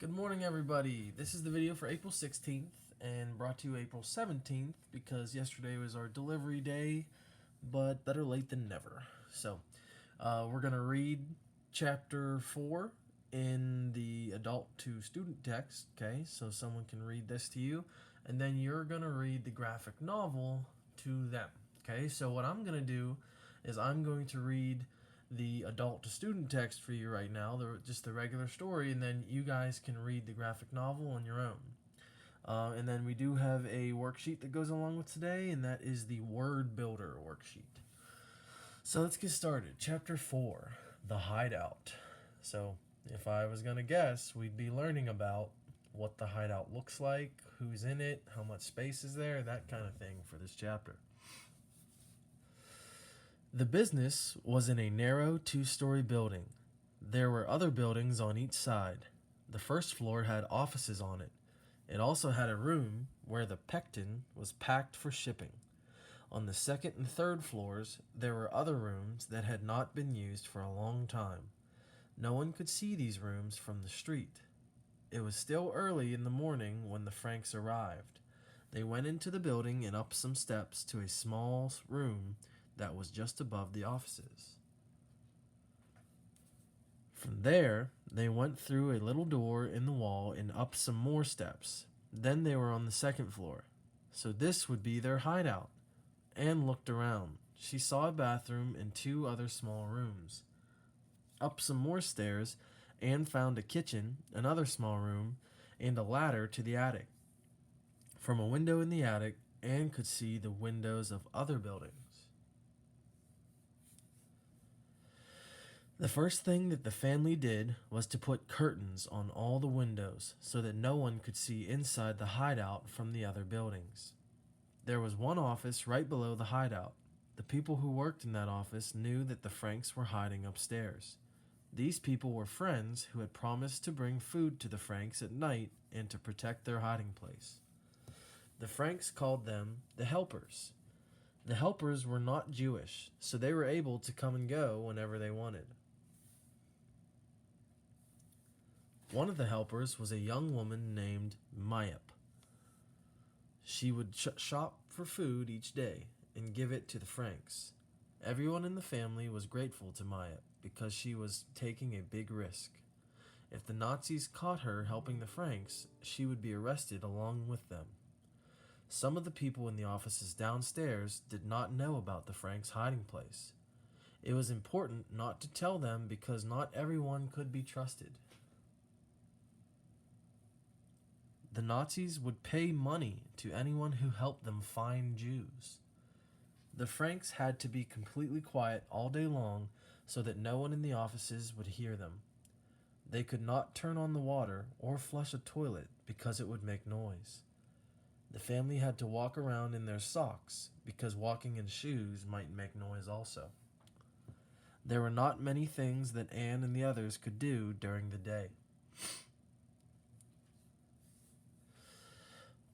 Good morning, everybody. This is the video for April 16th and brought to you April 17th because yesterday was our delivery day, but better late than never. So, we're going to read chapter 4 in the adult to student text, okay? So, someone can read this to you, and then you're going to read the graphic novel to them, okay? So, what I'm going to do is I'm going to read the adult to student text for you right now, just the regular story, and then you guys can read the graphic novel on your own. And then we do have a worksheet that goes along with today, and that is the Word Builder worksheet. So let's get started. Chapter 4, The Hideout. So if I was going to guess, we'd be learning about what the hideout looks like, who's in it, how much space is there, that kind of thing for this chapter. The business was in a narrow two-story building. There were other buildings on each side. The first floor had offices on it. It also had a room where the pectin was packed for shipping. On the second and third floors, there were other rooms that had not been used for a long time. No one could see these rooms from the street. It was still early in the morning when the Franks arrived. They went into the building and up some steps to a small room that was just above the offices. From there, they went through a little door in the wall and up some more steps. Then they were on the second floor. So this would be their hideout. Anne looked around. She saw a bathroom and two other small rooms. Up some more stairs, Anne found a kitchen, another small room, and a ladder to the attic. From a window in the attic, Anne could see the windows of other buildings. The first thing that the family did was to put curtains on all the windows so that no one could see inside the hideout from the other buildings. There was one office right below the hideout. The people who worked in that office knew that the Franks were hiding upstairs. These people were friends who had promised to bring food to the Franks at night and to protect their hiding place. The Franks called them the Helpers. The Helpers were not Jewish, so they were able to come and go whenever they wanted. One of the helpers was a young woman named Mayep. She would shop for food each day and give it to the Franks. Everyone in the family was grateful to Mayep because she was taking a big risk. If the Nazis caught her helping the Franks, she would be arrested along with them. Some of the people in the offices downstairs did not know about the Franks' hiding place. It was important not to tell them because not everyone could be trusted. The Nazis would pay money to anyone who helped them find Jews. The Franks had to be completely quiet all day long so that no one in the offices would hear them. They could not turn on the water or flush a toilet because it would make noise. The family had to walk around in their socks because walking in shoes might make noise also. There were not many things that Anne and the others could do during the day.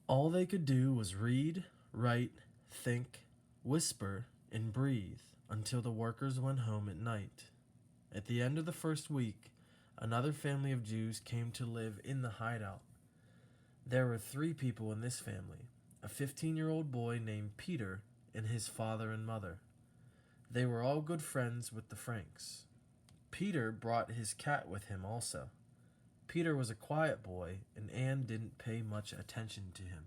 All they could do was read, write, think, whisper, and breathe until the workers went home at night. At the end of the first week, another family of Jews came to live in the hideout. There were 3 people in this family, a 15-year-old boy named Peter and his father and mother. They were all good friends with the Franks. Peter brought his cat with him also. Peter was a quiet boy, and Anne didn't pay much attention to him.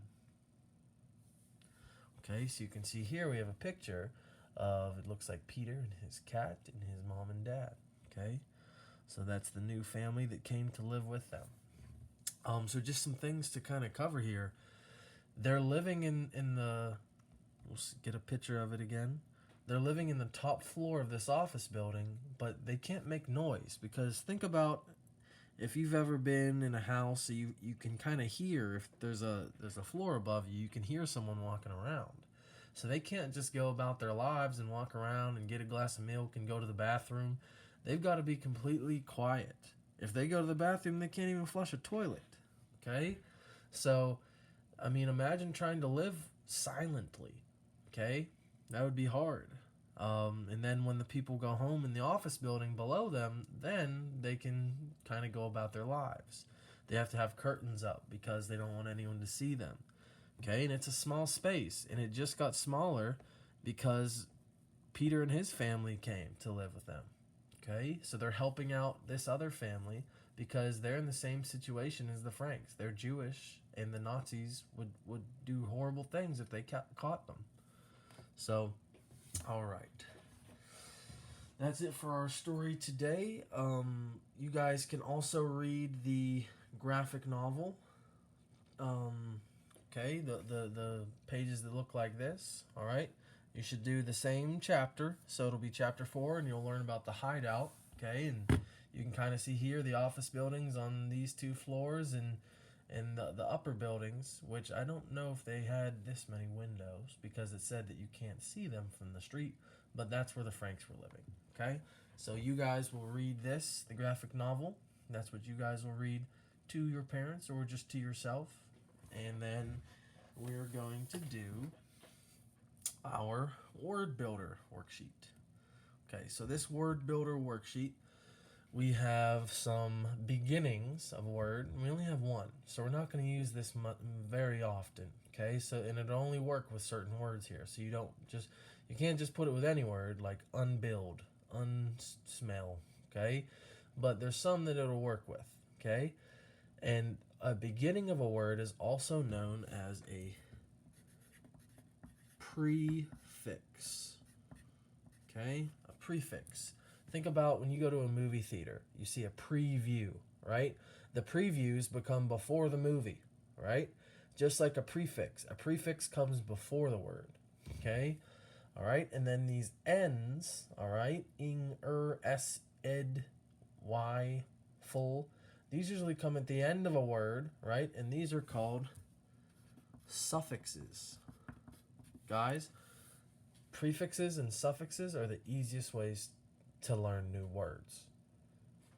Okay, so you can see here we have a picture of, it looks like Peter and his cat and his mom and dad. Okay, so that's the new family that came to live with them. So just some things to kind of cover here. They're living in the, we'll get a picture of it again. They're living in the top floor of this office building, but they can't make noise because think about if you've ever been in a house, you can kind of hear if there's a floor above you, you can hear someone walking around. So they can't just go about their lives and walk around and get a glass of milk and go to the bathroom. They've got to be completely quiet. If they go to the bathroom, they can't even flush a toilet. Okay? So, I mean, imagine trying to live silently. Okay? That would be hard. And then when the people go home in the office building below them, then they can kind of go about their lives. They have to have curtains up because they don't want anyone to see them. Okay, and it's a small space, and it just got smaller because Peter and his family came to live with them. Okay, so they're helping out this other family because they're in the same situation as the Franks. They're Jewish, and the Nazis would do horrible things if they caught them. So, all right. That's it for our story today. You guys can also read the graphic novel. Okay, the pages that look like this. All right. You should do the same chapter. So it'll be chapter 4, and you'll learn about the hideout. Okay, and you can kind of see here the office buildings on these 2 floors and the upper buildings, which I don't know if they had this many windows because it said that you can't see them from the street, but that's where the Franks were living. Okay, so you guys will read this, the graphic novel. That's what you guys will read to your parents or just to yourself. And then we're going to do our word builder worksheet. Okay, so this word builder worksheet, we have some beginnings of a word. We only have one, so we're not going to use this very often. Okay, so and it'll only work with certain words here. So you can't just put it with any word like unbuild, unsmell. Okay, but there's some that it'll work with. Okay, and a beginning of a word is also known as a prefix. Okay, a prefix. Think about when you go to a movie theater, you see a preview, right? The previews become before the movie, right? Just like a prefix. A prefix comes before the word, okay? All right, and then these ends, all right, ing, s, ed, y, full. These usually come at the end of a word, right? And these are called suffixes. Guys, prefixes and suffixes are the easiest ways to learn new words.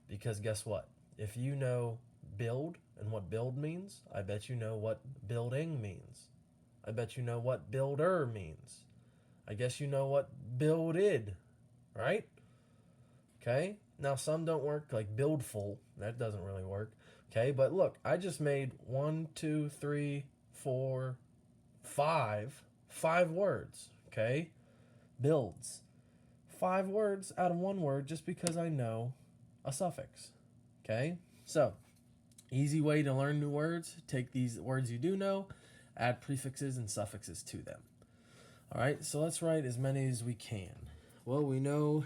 Because guess what? If you know build and what build means, I bet you know what building means. I bet you know what builder means. I guess you know what builded, right? Okay? Now, some don't work, like buildful. That doesn't really work. Okay? But look, I just made 1, 2, 3, 4, 5. 5 words. Okay? Builds. 5 words out of 1 word just because I know a suffix. Okay? So, easy way to learn new words. Take these words you do know, add prefixes and suffixes to them. All right? So, let's write as many as we can. Well, we know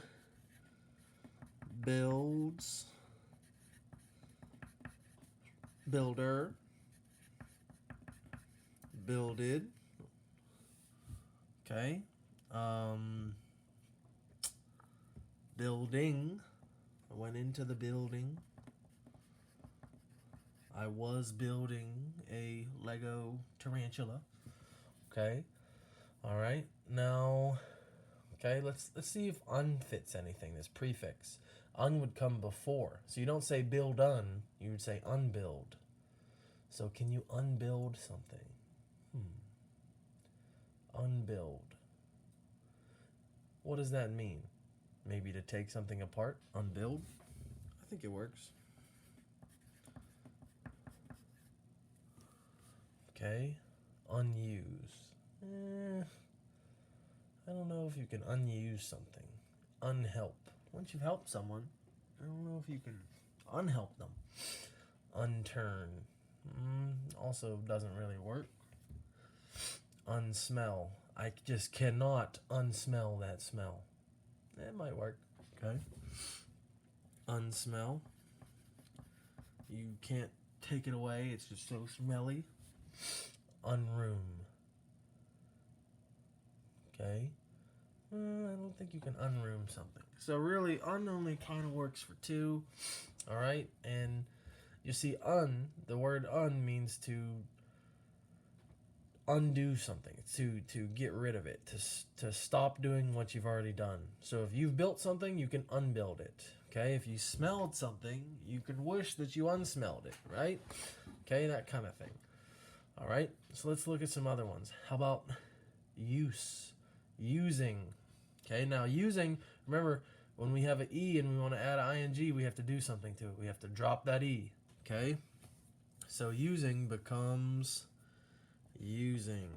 builds, builder, builded. Okay? Building. I went into the building. I was building a Lego tarantula. Okay? All right. Now, okay, let's see if unfits anything, this prefix. Un would come before. So you don't say build un, you would say unbuild. So can you unbuild something? Unbuild. What does that mean? Maybe to take something apart? Unbuild? I think it works. Okay. Unuse. I don't know if you can unuse something. Unhelp. Once you've helped someone, I don't know if you can unhelp them. Unturn. Also doesn't really work. Unsmell. I just cannot unsmell that smell. It might work. Okay. Unsmell. You can't take it away. It's just so smelly. Unroom. Okay. I don't think you can unroom something. So really, un only kind of works for 2. All right. And you see the word un means to undo something, to get rid of it, to stop doing what you've already done. So if you've built something, you can unbuild it. Okay, if you smelled something, you can wish that you unsmelled it, right? Okay, that kind of thing. All right, so let's look at some other ones. How about use? Using. Okay, now using, remember, when we have an E and we want to add an ing, we have to do something to it. We have to drop that E, okay? So using becomes using.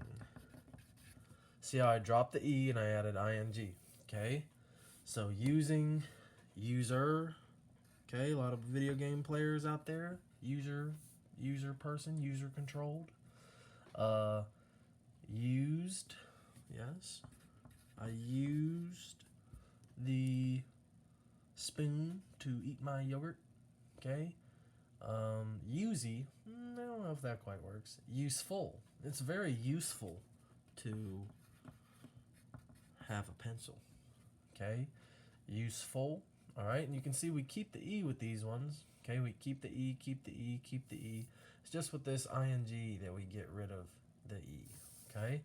See how I dropped the E and I added ing. Okay? So using, user. Okay, a lot of video game players out there. User person, user controlled. Used. Yes. I used the spoon to eat my yogurt. Okay. Usey. I don't know if that quite works. Useful. It's very useful to have a pencil. Okay. Useful. All right. And you can see we keep the E with these ones. Okay. We keep the E, keep the E, keep the E. It's just with this ing that we get rid of the E. Okay.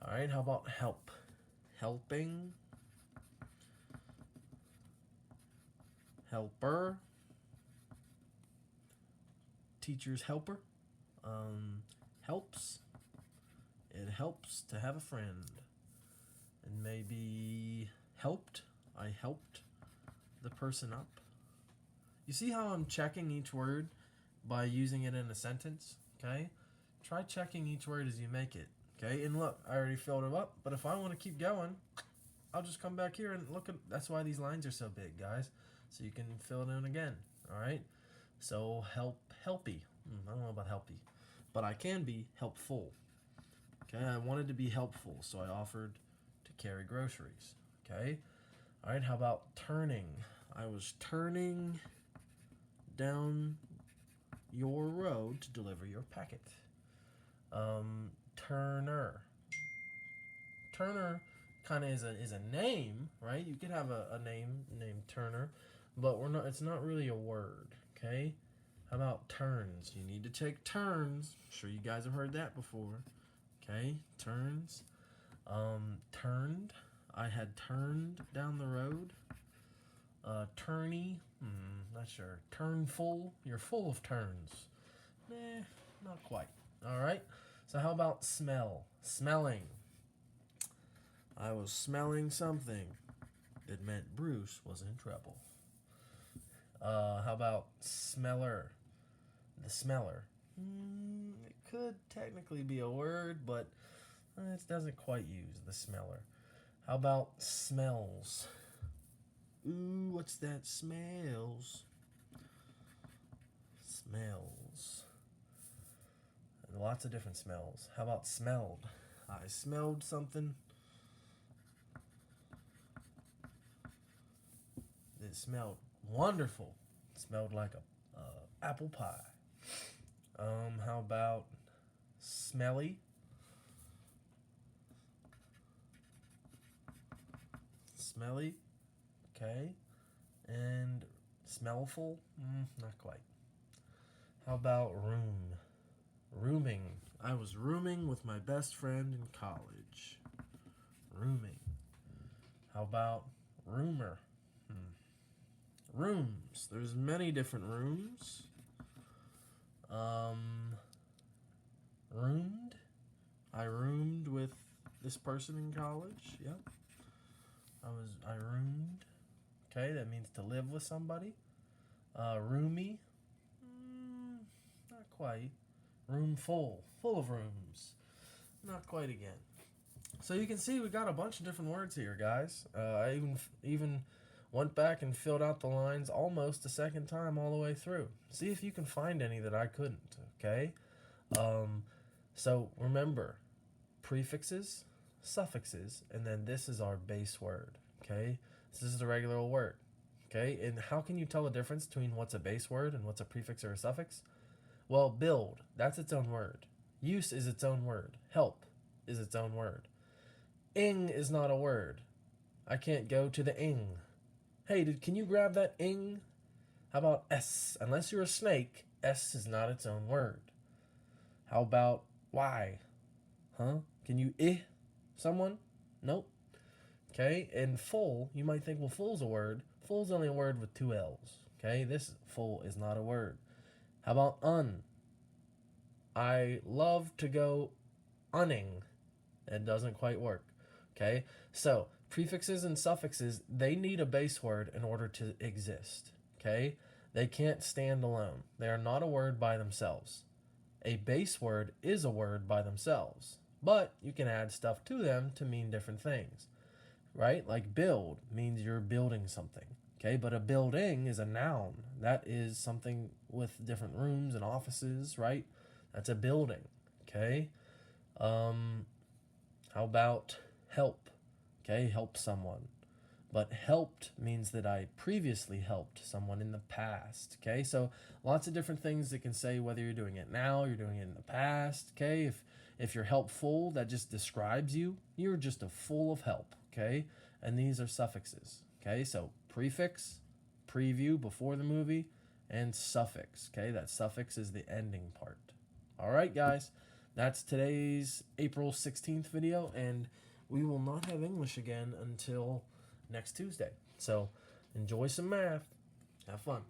All right. How about help? Helping. Helper. Teacher's helper. Helps. It helps to have a friend. And maybe helped. I helped the person up. You see how I'm checking each word by using it in a sentence? Okay? Try checking each word as you make it. Okay? And look, I already filled it up. But if I want to keep going, I'll just come back here and look at... That's why these lines are so big, guys. So you can fill it in again. Alright? So helpy. I don't know about helpy. But I can be helpful. Okay? I wanted to be helpful, so I offered to carry groceries. Okay? Alright, how about turning? I was turning down your road to deliver your packet. Turner. Turner kind of is a name, right? You could have a name named Turner, but it's not really a word, okay? How about turns? You need to take turns. I'm sure you guys have heard that before. Okay, turns. Turned. I had turned down the road. Turny. Not sure. Turnful. You're full of turns. Not quite. Alright. So how about smell? Smelling. I was smelling something. It meant Bruce was in trouble. How about smeller? The smeller. It could technically be a word, but it doesn't quite use the smeller. How about smells? Ooh, what's that? Smells. Smells. And lots of different smells. How about smelled? I smelled something. It smelled wonderful. It smelled like a apple pie. How about smelly? Smelly. Okay. And smellful? Not quite. How about room? Rooming. I was rooming with my best friend in college. Rooming. How about rumor? Rooms. There's many different rooms. Roomed. I roomed with this person in college. Yep. I roomed. Okay, that means to live with somebody. Roomy. Not quite. Room full. Full of rooms. Not quite again. So you can see we got a bunch of different words here, guys. I even went back and filled out the lines almost a second time all the way through. See if you can find any that I couldn't, okay? So remember, prefixes, suffixes, and then this is our base word, okay? This is the regular old word, okay? And how can you tell the difference between what's a base word and what's a prefix or a suffix? Well, build, that's its own word. Use is its own word. Help is its own word. Ing is not a word. I can't go to the ing. Hey, can you grab that ing? How about S? Unless you're a snake, S is not its own word. How about Y? Huh? Can you someone? Nope. Okay, and full, you might think, well, full's a word. Full's only a word with two L's. Okay, this full is not a word. How about un? I love to go unning. It doesn't quite work. Okay, so prefixes and suffixes, they need a base word in order to exist. Okay, they can't stand alone. They are not a word by themselves. A base word is a word by themselves, but you can add stuff to them to mean different things, right? Like build means you're building something, okay? But a building is a noun. That is something with different rooms and offices, right? That's a building, okay? How about help? Okay, help someone. But helped means that I previously helped someone in the past. Okay, so lots of different things that can say whether you're doing it now, you're doing it in the past. Okay, if you're helpful, that just describes you. You're just a full of help. Okay, and these are suffixes. Okay, so prefix, preview before the movie, and suffix. Okay, that suffix is the ending part. All right, guys, that's today's April 16th video, and we will not have English again until next Tuesday. So enjoy some math. Have fun.